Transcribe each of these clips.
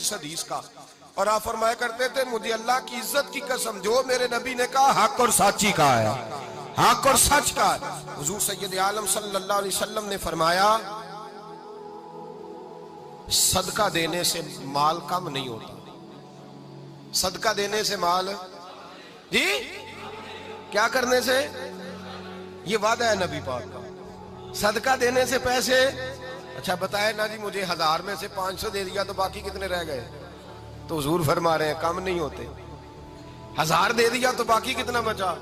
इस हदीस का। और आप फरमाया करते थे मुझे अल्लाह की इज्जत की कसम, जो मेरे नबी ने कहा हक और साची का है, हक और सच का है। हुजूर सैयद आलम सल्लल्लाहु अलैहि वसल्लम ने फरमाया सदका देने से माल कम नहीं होता। सदका देने से माल जी क्या करने से, ये वादा है नबी पाक का। सदका देने से पैसे, अच्छा बताए ना जी मुझे 1000 में से 500 दे दिया तो बाकी कितने रह गए? तो हुजूर फरमा रहे हैं कम नहीं होते। 1000 दे दिया तो बाकी कितना बचा?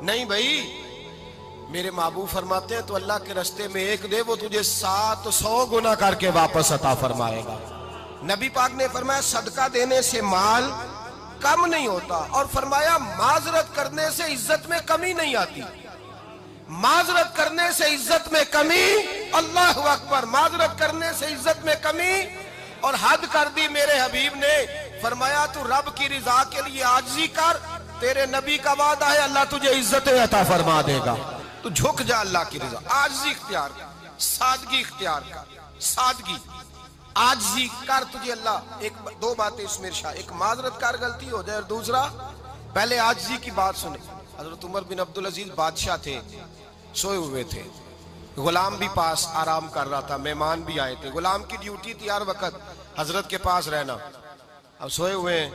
नहीं भाई, मेरे महबूब फरमाते हैं तो अल्लाह के रास्ते में एक दे वो तुझे 700 गुना करके वापस अता फरमाएगा। नबी पाक ने फरमाया सदका देने से माल कम नहीं होता, और फरमाया माजरत करने से इज्जत में कमी नहीं आती। माजरत करने से इज्जत में कमी, अल्लाह अकबर, माजरत करने से इज्जत में कमी। और हद कर दी मेरे हबीब ने, फरमाया तू रब की रिजा के लिए आजिज़ी कर, तेरे नबी का वादा है अल्लाह तुझे इज्जत अता फरमा देगा। तू झुक जा अल्लाह की रिजा, आजिज़ी इख्तियार कर, सादगी इख्तियार कर, सादगी आजिज़ी कर, तुझे अल्लाह। एक दो बातें इसमें इरशाद, एक माजरत कर गलती हो जाए, और दूसरा पहले आजिज़ी की बात सुने। हजरत उमर बिन अब्दुल अजीज बादशाह थे, सोए हुए थे, गुलाम भी पास आराम कर रहा था, मेहमान भी आए थे। गुलाम की ड्यूटी थी हर वक्त हजरत के पास रहना। अब सोए हुए,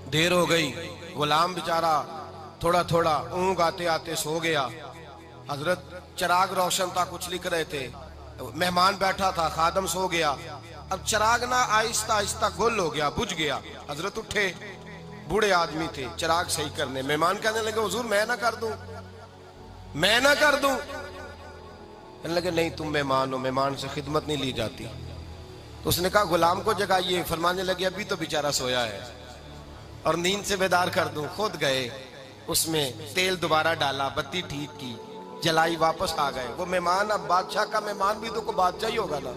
देर हो गई, गुलाम बेचारा थोड़ा थोड़ा ऊँग आते आते सो गया। हजरत चिराग रोशन था, कुछ लिख रहे थे, मेहमान बैठा था, खादम सो गया। अब चिराग ना आहिस्ता आहिस्ता गुल हो गया, बुझ गया। हजरत उठे, बूढ़े आदमी थे, चिराग सही करने। मेहमान कहने लगे हुजूर मैं ना कर दूं, मैं ना कर दूं। कहने लगे नहीं तुम मेहमान हो, मेहमान से खिदमत नहीं ली जाती। तो उसने कहा गुलाम को जगाइए। फरमाने लगे अभी तो बेचारा सोया है और नींद से बेदार कर दूं। खुद गए, उसमें तेल दोबारा डाला, बत्ती ठीक की, जलाई, वापस आ गए। वो मेहमान, अब बादशाह का मेहमान भी तो को बादशाह ही होगा ना।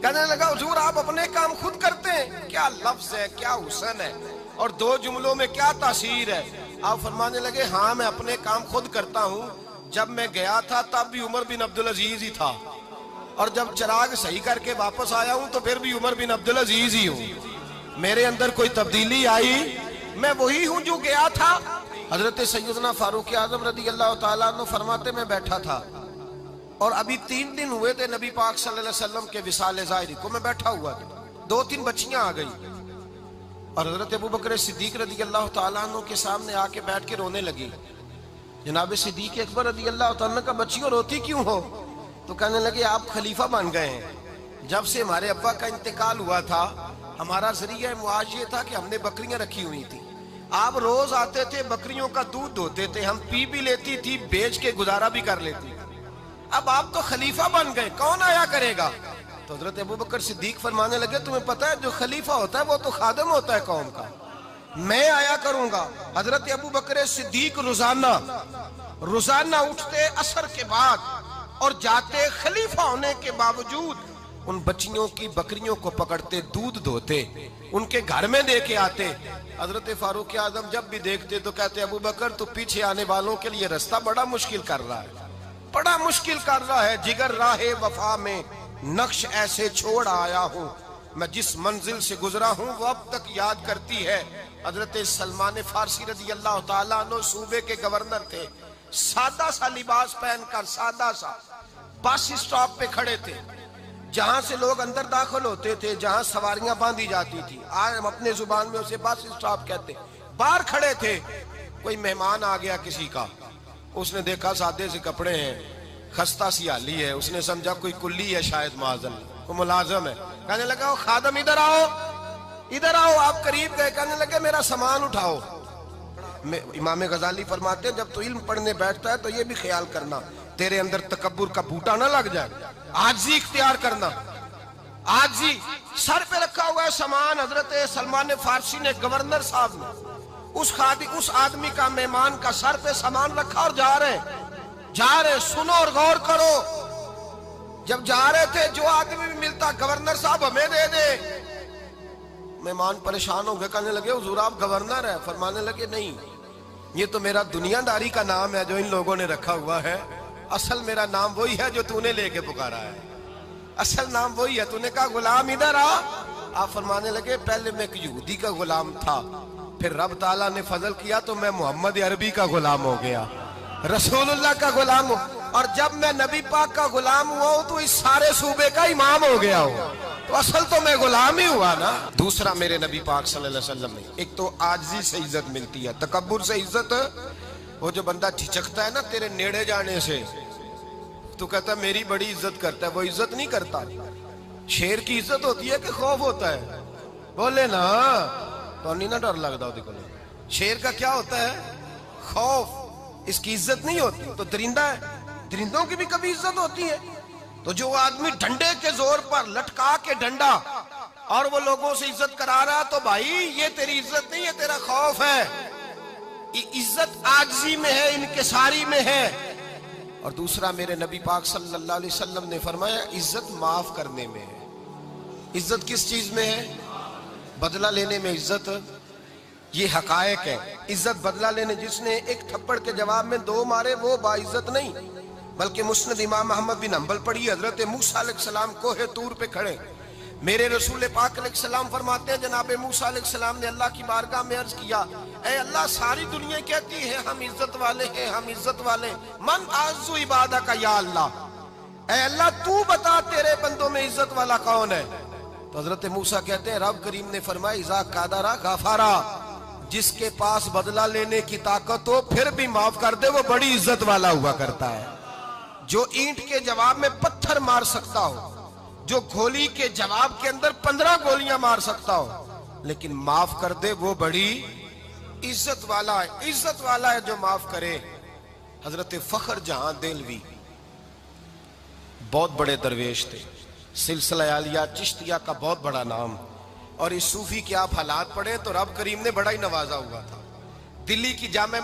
कहने लगा हुजूर आप अपने काम खुद करते हैं, क्या लफ्ज है, क्या हुस्न है, और दो जुमलों में क्या तासीर है। आप फरमाने लगे हाँ मैं अपने काम खुद करता हूँ। जब मैं गया था तब भी उमर बिन अब्दुल अजीज ही था, और जब चिराग सही करके वापस आया हूँ तो फिर भी उमर बिन अब्दुल अजीज ही हूँ। मेरे अंदर कोई तब्दीली आई, मैं वही हूँ जो गया था। हजरत सैयदना फारूक आजम रदी अल्लाह ताला अन्हु फरमाते मैं बैठा था, और अभी 3 दिन हुए थे नबी पाक सल्लल्लाहु अलैहि वसल्लम के विसाल ज़ाहिरी को। मैं बैठा हुआ था, 2-3 बच्चियां आ गई, और हजरत अबू बकर सिद्दीक रदी अल्लाह ताला अन्हु के सामने आके बैठ के रोने लगी। जनाब सिद्दीक अकबर रदी अल्लाह ताला अन्हु का बच्चियों रोती क्यों हो? तो कहने लगे आप खलीफा बन गए हैं। जब से हमारे अब्बा का इंतकाल हुआ था, हमारा जरिया मुआश ये था कि हमने बकरियां रखी हुई थी। आप रोज आते थे, बकरियों का दूध धोते थे, हम पी भी लेती थी, बेच के गुजारा भी कर लेती। अब आप तो खलीफा बन गए, कौन आया करेगा? तो हजरत अबू बकर सिद्दीक फरमाने लगे तुम्हें पता है जो खलीफा होता है वो तो खादम होता है कौम का, मैं आया करूंगा। हजरत अबू बकर सिद्दीक रोजाना उठते असर के बाद और जाते, खलीफा होने के बावजूद उन बच्चियों की बकरियों को पकड़ते, दूध धोते, उनके घर में दे के आते। हजरत फारूक आजम जब भी देखते तो कहते अबू बकर तो पीछे आने वालों के लिए रास्ता बड़ा मुश्किल कर रहा है, बड़ा मुश्किल कर रहा है। जिगर राहे वफा में नक्श ऐसे छोड़ आया हूँ, मैं जिस मंजिल से गुजरा हूँ वो अब तक याद करती है। हजरत सलमान फारसी रज़ी अल्लाह ताला अन्हु सूबे के गवर्नर थे, सादा सा लिबास पहनकर, सादा सा, बस स्टॉप पे खड़े थे, जहां से लोग अंदर दाखिल होते थे, जहां सवारियां बांधी जाती थी, आज हम अपने जुबान में उसे बस स्टॉप कहते। बाहर खड़े थे, कोई मेहमान आ गया किसी का, उसने देखा सादे से कपड़े हैं, खस्ता सी हाली है, उसने समझा कोई कुल्ली है शायद, माजन को मुलाजम है। कहने लगा खादम इधर आओ, इधर आओ। आप करीब गए, कहने लगे मेरा सामान उठाओ। इमाम गजाली फरमाते हैं जब तो इल्म पढ़ने बैठता है तो ये भी ख्याल करना तेरे अंदर तकब्बुर का बूटा ना लग जाए, आजी इख्तियार करना, आजी। सर पे रखा हुआ है सामान, हजरत सलमान फारसी ने, गवर्नर साहब ने, उस आदमी का, मेहमान का सर पे सामान रखा और जा रहे। सुनो और गौर करो, जब जा रहे थे जो आदमी भी मिलता गवर्नर साहब हमें दे दे। मेहमान परेशान हो गए, कहने लगे हुजूर आप गवर्नर है? फरमाने लगे नहीं, ये तो मेरा दुनियादारी का नाम है जो इन लोगों ने रखा हुआ है, असल मेरा नाम वही है जो तूने लेके पुकारा है, असल नाम वही है। तूने कहा गुलाम इधर आ, आप फरमाने लगे पहले मैं एक यहूदी का गुलाम था, फिर रब ताला ने फजल किया तो मैं मोहम्मद अरबी का गुलाम हो गया, रसूलुल्लाह का गुलाम हो, और जब मैं नबी पाक का गुलाम हुआ हूं तो इस सारे सूबे का इमाम हो गया हूं, तो असल तो मैं गुलाम ही हुआ ना। दूसरा मेरे नबी पाक सल्लल्लाहु अलैहि वसल्लम ने, एक तो आजिज़ी से इज्जत मिलती है, तकब्बुर से इज्जत, वो जो बंदा झिझकता है ना तेरे नेड़े जाने से, तो कहता है मेरी बड़ी इज्जत करता है, वो इज्जत नहीं करता। शेर की इज्जत होती है कि खौफ होता है? बोले ना, तो नहीं ना डर लगता वो। शेर का क्या होता है? खौफ, इसकी इज्जत नहीं होती। तो दरिंदा है, दरिंदों की भी कभी इज्जत होती है? तो जो आदमी डंडे के जोर पर लटका के डंडा और वो लोगों से इज्जत करा रहा, तो भाई ये तेरी इज्जत नहीं है, तेरा खौफ है। इज्जत आजिज़ी में है, इनकिसारी में है। और दूसरा मेरे नबी पाक सल्लल्लाहु अलैहि वसल्लम ने फरमाया इज्जत माफ करने में है। इज्जत किस चीज में है? बदला लेने में इज्जत, ये हकायक है। इज्जत बदला लेने, जिसने एक थप्पड़ के जवाब में 2 मारे वो बाइज्जत नहीं, बल्कि मुस्नद इमाम अहमद बिन हंबल पढ़ी, हजरत मूसा अलैहिस्सलाम कोहे तूर पे खड़े, मेरे रसूल पाक अलैहिस्सलाम फरमाते हैं जनाब मूसा अलैहिस्सलाम ने अल्लाह की बारगाह में अर्ज किया, ऐ अल्लाह सारी दुनिया कहती है हम इज्जत वाले हैं, हम इज्जत वाले, मन आज़ू इबादा का या अल्लाह, ऐ अल्लाह तू बता तेरे बंदों में इज्जत वाला कौन है? तो हजरत मूसा कहते हैं रब करीम ने फरमाया इज़ा कादरा गफारा, जिसके पास बदला लेने की ताकत हो फिर भी माफ कर दे, वो बड़ी इज्जत वाला हुआ करता है। जो ईंट के जवाब में पत्थर मार सकता हो, जो गोली के जवाब के अंदर 15 गोलियां मार सकता हो, लेकिन माफ कर दे, वो बड़ी इज्जत वाला है। इज्जत वाला है जो माफ करे। हजरत फखर जहां देलवी बहुत बड़े दरवेश थे, सिलसिला आलिया चिश्तिया का बहुत बड़ा नाम, और इस सूफी के आप हालात पढ़े तो रब करीम ने बड़ा ही नवाजा हुआ था। दिल्ली की जामे